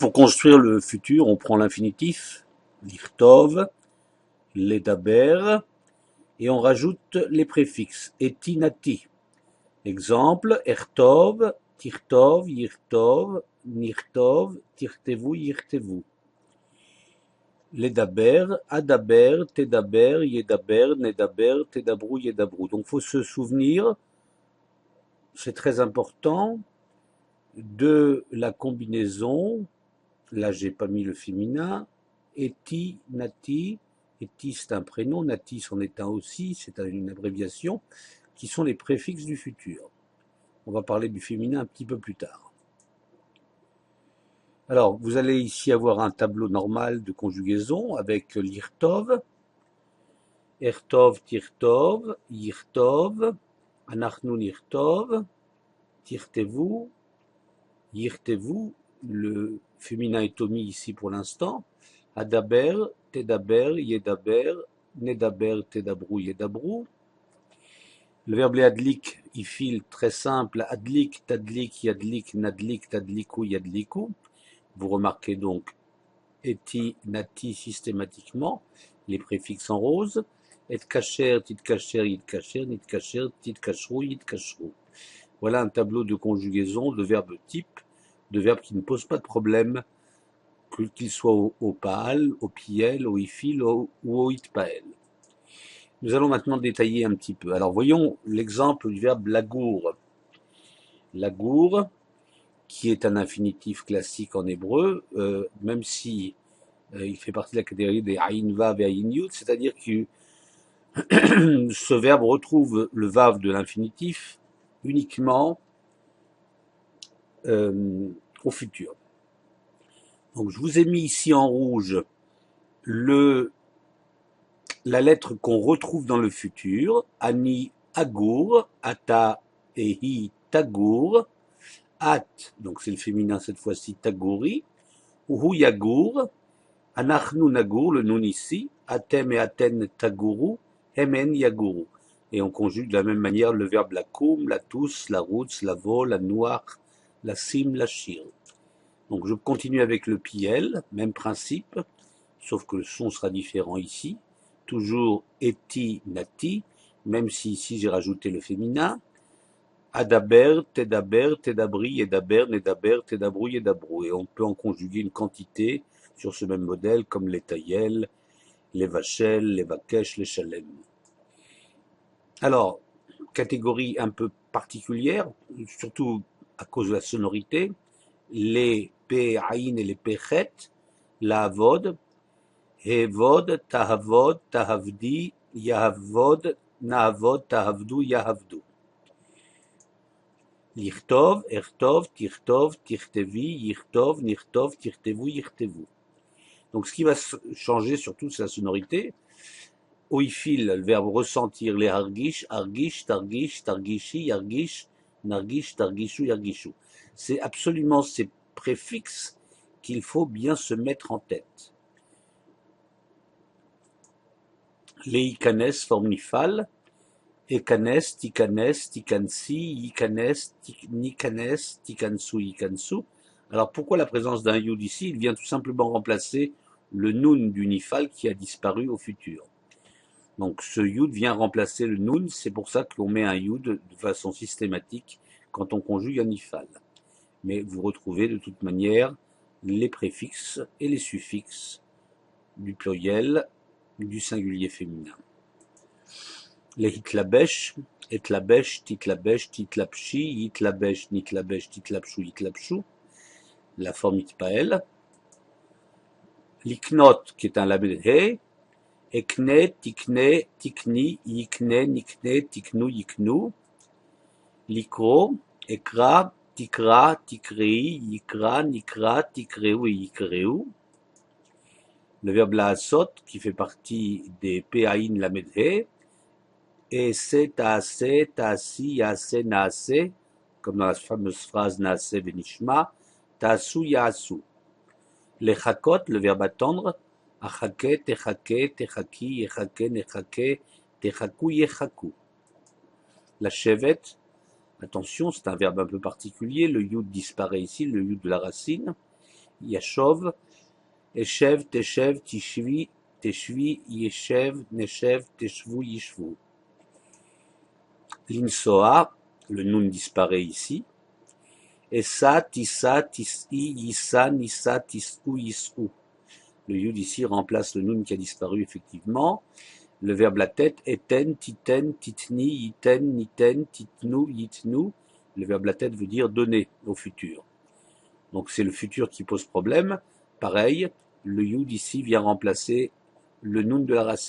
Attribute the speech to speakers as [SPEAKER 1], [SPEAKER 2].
[SPEAKER 1] pour construire le futur, on prend l'infinitif, lichtov, ledaber, et on rajoute les préfixes, eti, nati. Exemple, ertov, tirtov, yirtov, nirtov, tirtevu, yirtevu. Ledaber, adaber, tedaber, yedaber, nedaber, tedabru, yedabru. Donc, il faut se souvenir, c'est très important, de la combinaison, là j'ai pas mis le féminin, eti, nati, eti c'est un prénom, nati c'en est un aussi, c'est une abréviation, qui sont les préfixes du futur. On va parler du féminin un petit peu plus tard. Alors, vous allez ici avoir un tableau normal de conjugaison avec l'irtov, ertov, tirtov, yirtov, anachnu nirtov, tirtevu, yirtevu, le féminin est omis ici pour l'instant, adaber, tedaber, yedaber, nedaber, tedabru, yedabru. Le verbe adlik, il file très simple, adlik, tadlik, yadlik, nadlik, tadliku, yadliku. Vous remarquez donc eti, nati systématiquement, les préfixes en rose, et kacher, tit kacher, yit kacher, nit kacher, tit kacherou, yit kacherou. Voilà un tableau de conjugaison de verbes types, de verbes qui ne posent pas de problème, qu'ils soient au paal, au piel, au ifil ou au itpael. Nous allons maintenant détailler un petit peu. Alors voyons l'exemple du verbe lagour. Lagour, qui est un infinitif classique en hébreu, même si il fait partie de la catégorie des ayin vav et ayin yud, c'est-à-dire que ce verbe retrouve le vav de l'infinitif uniquement au futur. Donc je vous ai mis ici en rouge la lettre qu'on retrouve dans le futur, ani agour, ata et hi tagour, at, donc c'est le féminin cette fois-ci, tagouri, uhu yagour, anachnu nagour, le nun ici, atem et aten tagourou, hemen yagourou. Et on conjugue de la même manière le verbe la koum, la tous, la routz, la vol, la noir, la sim, la shir. Donc je continue avec le piel, même principe, sauf que le son sera différent ici. Toujours eti, nati, même si ici j'ai rajouté le féminin. Adaber, tedabri, yedaber, nedaber, tedabru, yedabru. Et on peut en conjuguer une quantité sur ce même modèle, comme les tayel, les vachel, les vakesh, les chalem. Alors, catégorie un peu particulière, surtout à cause de la sonorité, les p, aïn et les p, chet, la avod, hevod, tahavod, tahavdi, yahavod, nahavod, tahavdu, yahavdu. Lichtov, ertov, tirtov, tirtevi, yirtov, nirtov, tirtevu, yirtevu. Donc ce qui va changer surtout, c'est la sonorité. Oifil, le verbe ressentir, les argish, argish, targish, targishi, yargish, nargish, targishu, yargishu. C'est absolument ces préfixes qu'il faut bien se mettre en tête. Les ikanes, forme nifal, ekanes, tikanes, tikansi, yikanes, nikanes, tikansu, yikansu. Alors pourquoi la présence d'un yud ici? Il vient tout simplement remplacer le nun du nifal qui a disparu au futur. Donc ce yud vient remplacer le nun, c'est pour ça qu'on met un yud de façon systématique quand on conjugue un nifal. Mais vous retrouvez de toute manière les préfixes et les suffixes du pluriel, du singulier féminin. Les hitlabesh, etlabesh, titlabesh, titlapshi, yitlabesh, nitlabesh, titlapshu, yitlapshu, la forme itpael. L'iknot, qui est un label he, ekne, tikne, tikni, yikne, nikne, tiknu, yiknu. Likro, ekra, tikra, tikrei, yikra, nikra, tikreu et yikreu. Le verbe laasot, qui fait partie des péaïn lamed he, ese, taase, taasi, yaase, naase, comme dans la fameuse phrase naase venishma, taasu, yaasu. Les chakot, le verbe attendre, achake, techake, techaki, yechake, nechake, techaku, yechaku. La shevet, attention, c'est un verbe un peu particulier, le yud disparaît ici, le yud de la racine, Yashov, Eshev, Teshev, Tishvi, Teshvi, Yeshev, Neshev, Teshvu, Yishvu. Linsoa, le nun disparaît ici. Essa, Tissa, Tis'i, Yissa, Nissa, Tis'u, Yis'u. Le yud ici remplace le nun qui a disparu effectivement. Le verbe la tête, eten, titen, titni, yiten, niten, titnu, yitnu. Le verbe la tête veut dire donner au futur. Donc c'est le futur qui pose problème. Pareil, le yud ici vient remplacer le nun de la racine.